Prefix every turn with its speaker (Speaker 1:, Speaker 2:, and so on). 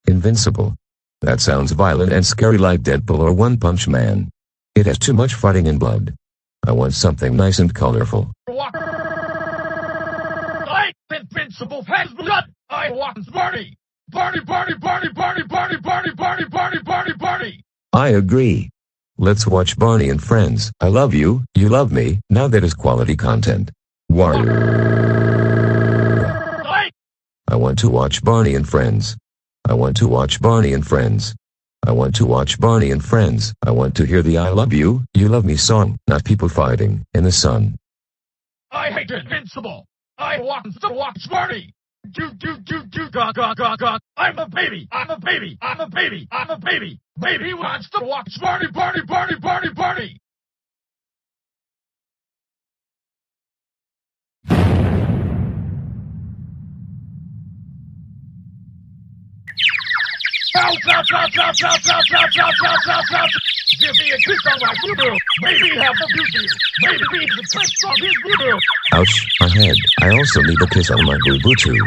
Speaker 1: Invincible. That sounds violent and scary like Deadpool or One Punch Man. It has too much fighting and blood. I want something nice and colorful.
Speaker 2: I invincible has blood. I want Barney. Barney.
Speaker 1: I agree. Let's watch Barney and Friends. I love you, you love me. Now that is quality content. I want to watch Barney and Friends. I want to watch Barney and Friends. I want to watch Barney and Friends. I want to hear the I love you, you love me song, not people fighting in the sun.
Speaker 2: I hate Invincible. I want to watch Barney. Ga. I'm a baby. Baby wants to watch Barney. Ow. Give me a kiss on my boo-boo. Baby have a boo-boo. Baby needs a kiss on his boo-boo.
Speaker 1: Ouch, my head. I also need a kiss on my boo-boo too.